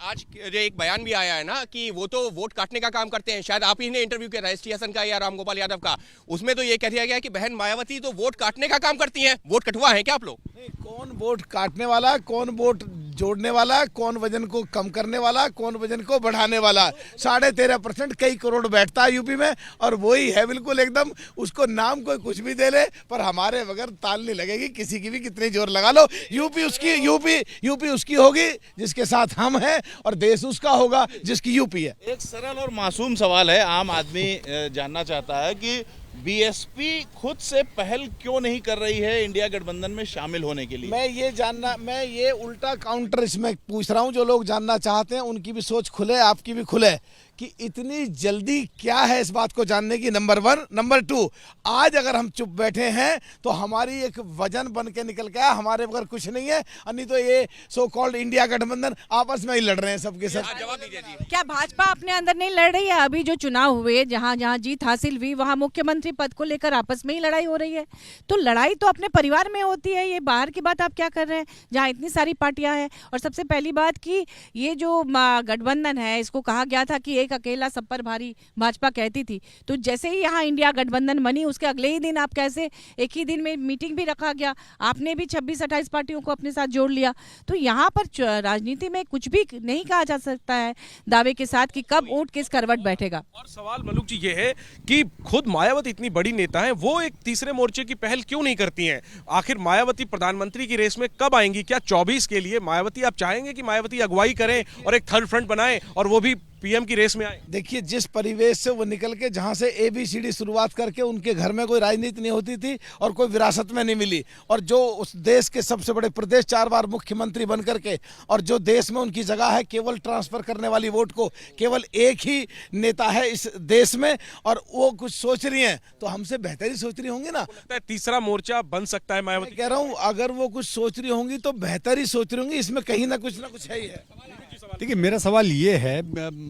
आज जो एक बयान भी आया है ना कि वो तो वोट काटने का काम करते हैं, शायद आप ही ने इंटरव्यू किया था एसटी हसन का या रामगोपाल यादव का, उसमें तो ये कह दिया गया कि बहन मायावती तो वोट काटने का काम करती हैं। वोट कटवा है क्या आप लोग? नहीं, कौन वोट काटने वाला, कौन वोट जोड़ने वाला, कौन वजन को कम करने वाला, कौन वजन को बढ़ाने वाला। 13.5% कई करोड़ बैठता है यूपी में, और वही है बिल्कुल एकदम। उसको नाम कोई कुछ भी दे ले, पर हमारे बगैर ताल नहीं लगेगी किसी की भी, कितने जोर लगा लो। यूपी उसकी होगी जिसके साथ हम हैं, और देश उसका होगा जिसकी यूपी है। एक सरल और मासूम सवाल है, आम आदमी जानना चाहता है कि बीएसपी खुद से पहल क्यों नहीं कर रही है इंडिया गठबंधन में शामिल होने के लिए? मैं ये उल्टा काउंटर इसमें पूछ रहा हूँ। जो लोग जानना चाहते हैं उनकी भी सोच खुले, आपकी भी खुले, कि इतनी जल्दी क्या है इस बात को जानने की। नंबर 1। नंबर 2, आज अगर हम चुप बैठे हैं तो हमारी एक वजन बन के निकल गया, हमारे बगैर कुछ नहीं है। नहीं तो ये सो कॉल्ड इंडिया गठबंधन आपस में ही लड़ रहे हैं सबके सब। जवाब दीजिए जी। क्या भाजपा अपने अंदर नहीं लड़ रही है? अभी जो चुनाव हुए, जहां जहां जीत हासिल हुई, वहां मुख्यमंत्री पद को लेकर आपस में ही लड़ाई हो रही है। तो लड़ाई तो अपने परिवार में होती है, ये बाहर की बात आप क्या कर रहे हैं जहां इतनी सारी पार्टियां हैं। और सबसे पहली बात कि ये जो गठबंधन है, इसको कहा गया था कि एक अकेला सब पर भारी, भाजपा कहती थी। तो जैसे ही यहाँ इंडिया गठबंधन बनी, उसके अगले ही दिन आप कैसे, एक ही दिन में मीटिंग भी रखा गया, आपने भी 26-28 पार्टियों को अपने साथ जोड़ लिया। तो यहाँ पर राजनीति में कुछ भी नहीं कहा जा सकता है दावे के साथ कि कब ऊंट किस करवट बैठेगा। और सवाल मलूक जी ये है कि खुद मायावती इतनी बड़ी नेता है, वो एक तीसरे मोर्चे की पहल क्यों नहीं करती हैं? आखिर मायावती प्रधानमंत्री की रेस में कब आएंगी? क्या 24 के लिए मायावती, आप चाहेंगे कि मायावती अगुवाई करें और एक थर्ड फ्रंट बनाएं और वो भी पीएम की रेस में आए? देखिए, जिस परिवेश से वो निकल के, जहां से ABCD शुरुआत करके, उनके घर में कोई राजनीति नहीं होती थी और कोई विरासत में नहीं मिली, और जो उस देश के सबसे बड़े प्रदेश 4 बार मुख्यमंत्री बन करके, और जो देश में उनकी जगह है केवल ट्रांसफर करने वाली वोट को, केवल एक ही नेता है इस देश में, और वो कुछ सोच रही हैं तो हमसे बेहतर ही सोच रही होंगी ना। लगता है तीसरा मोर्चा बन सकता है मायावती? मैं कह रहा हूँ, अगर वो कुछ सोच रही होंगी तो बेहतर ही सोच रही होंगी, इसमें कहीं ना कुछ है ही है। देखिए, मेरा सवाल ये है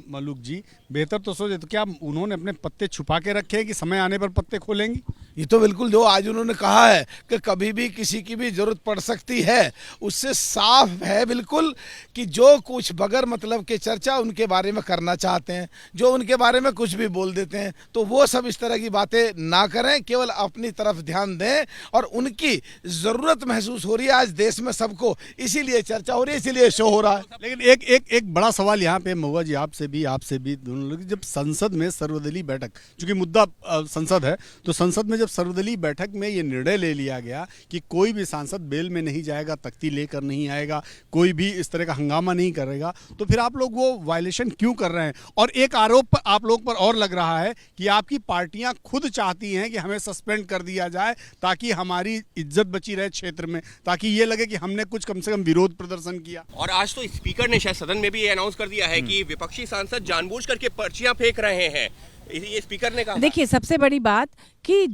मलूक जी, बेहतर तो सोचे, तो क्या उन्होंने अपने पत्ते छुपा के रखे हैं कि समय आने पर पत्ते खोलेंगी? ये तो बिल्कुल, जो आज उन्होंने कहा है कि कभी भी किसी की भी जरूरत पड़ सकती है, उससे साफ है बिल्कुल कि जो कुछ बगैर मतलब के चर्चा उनके बारे में करना चाहते हैं, जो उनके बारे में कुछ भी बोल देते हैं, तो वो सब इस तरह की बातें ना करें, केवल अपनी तरफ ध्यान दें। और उनकी जरूरत महसूस हो रही है आज देश में सबको, इसीलिए चर्चा हो रही है, इसीलिए शो हो रहा है। लेकिन एक बड़ा सवाल यहाँ पे महुआ जी, आपसे भी दोनों लोग, जब संसद में सर्वदलीय बैठक, चूंकि मुद्दा संसद है, तो संसद में जब सर्वदलीय बैठक में ये निर्णय ले लिया गया कि कोई भी सांसद बेल में नहीं जाएगा, तख्ती लेकर नहीं आएगा, कोई भी इस तरह का हंगामा नहीं करेगा, तो फिर आप लोग वो वायलेशन क्यों कर रहे हैं? और एक आरोप आप लोग पर और लग रहा है कि आपकी पार्टियां खुद चाहती हैं कि हमें सस्पेंड कर दिया जाए ताकि हमारी इज्जत बची रहे क्षेत्र में, ताकि ये लगे कि हमने कुछ कम से कम विरोध प्रदर्शन किया। और आज तो स्पीकर ने शायद सदन में भी ये अनाउंस कर दिया है कि विपक्षी सांसद जानबूझ करके पर्चियां फेंक रहे हैं, ये स्पीकर ने कहा। देखिए, सबसे बड़ी बात कि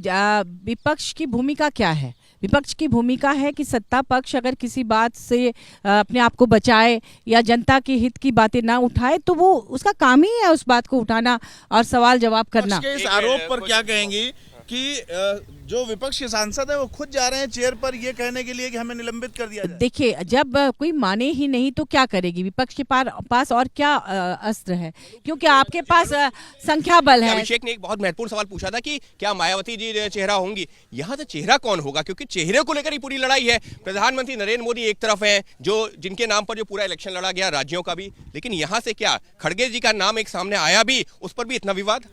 विपक्ष की भूमिका क्या है? विपक्ष की भूमिका है कि सत्ता पक्ष अगर किसी बात से अपने आप को बचाए या जनता के हित की बातें ना उठाए, तो वो उसका काम ही है उस बात को उठाना और सवाल जवाब करना। इस आरोप पर क्या कहेंगी कि जो विपक्ष के सांसद है वो खुद जा रहे हैं चेयर पर ये कहने के लिए कि हमें निलंबित कर दिया जाए? देखिए, जब कोई माने ही नहीं तो क्या करेगी विपक्ष के पास और क्या अस्त्र है, क्योंकि आपके पास संख्या बल है। अभिषेक ने एक बहुत महत्वपूर्ण सवाल पूछा था कि क्या मायावती जी चेहरा होंगी। यहाँ से चेहरा कौन होगा, क्योंकि चेहरे को लेकर ही पूरी लड़ाई है। प्रधानमंत्री नरेंद्र मोदी एक तरफ है, जो जिनके नाम पर जो पूरा इलेक्शन लड़ा गया राज्यों का भी, लेकिन यहाँ से क्या खड़गे जी का नाम एक सामने आया भी, उस पर भी इतना विवाद।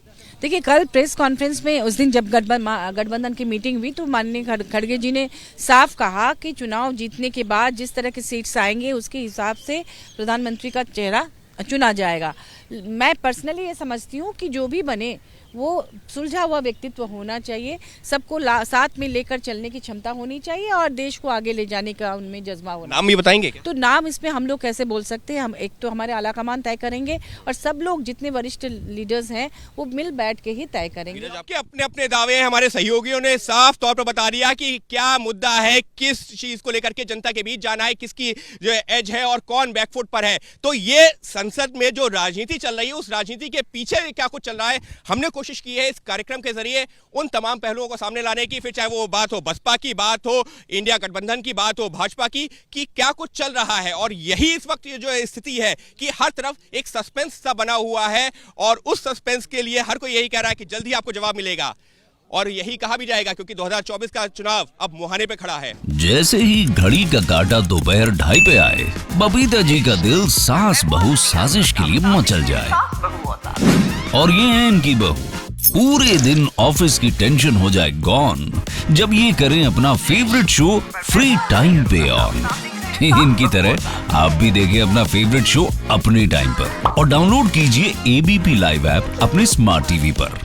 देखिए, कल प्रेस कॉन्फ्रेंस में उस दिन जब गठबंधन की मीटिंग हुई तो माननीय खड़गे जी ने साफ कहा कि चुनाव जीतने के बाद जिस तरह के सीट्स आएंगे उसके हिसाब से प्रधानमंत्री का चेहरा चुना जाएगा। मैं पर्सनली ये समझती हूँ कि जो भी बने वो सुलझा हुआ व्यक्तित्व होना चाहिए, सबको साथ में लेकर चलने की क्षमता होनी चाहिए और देश को आगे ले जाने का उनमें जज्बा होना। नाम भी बताएंगे क्या? तो नाम इसमें हम लोग कैसे बोल सकते हैं? हम एक तो हमारे आलाकमान तय करेंगे और सब लोग जितने वरिष्ठ लीडर्स हैं वो मिल बैठ के ही तय करेंगे। आपके अपने अपने दावे हैं, हमारे सहयोगियों ने साफ तौर पर बता दिया कि क्या मुद्दा है, किस चीज को लेकर के जनता के बीच जाना है, किसकी जो एज है और कौन बैकफुट पर है। तो ये संसद में जो राजनीति चल रही है, उस राजनीति के पीछे क्या कुछ चल रहा है, हमने कोशिश की है इस कार्यक्रम के जरिए उन तमाम पहलुओं को सामने लाने की, फिर चाहे वो बात हो बसपा की, बात हो इंडिया गठबंधन की, बात हो भाजपा की, कि क्या कुछ चल रहा है। और यही इस वक्त जो स्थिति है कि हर तरफ एक सस्पेंस सा बना हुआ है और उस सस्पेंस के लिए हर कोई यही कह रहा है कि जल्दी आपको जवाब मिलेगा, और यही कहा भी जाएगा क्योंकि 2024 का चुनाव अब मुहाने पे खड़ा है। जैसे ही घड़ी का काटा दोपहर 2:30 पे आए, बबीता जी का दिल सास बहू साजिश के लिए मचल जाए। और ये है इनकी बहू, पूरे दिन ऑफिस की टेंशन हो जाए गॉन जब ये करें अपना फेवरेट शो फ्री टाइम पे ऑन। इनकी तरह आप भी देखिए अपना फेवरेट शो अपने टाइम पर और डाउनलोड कीजिए एबीपी लाइव ऐप अपने स्मार्ट टीवी पर।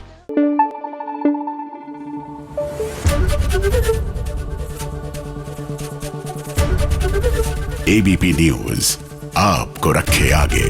एबीपी न्यूज आपको रखे आगे।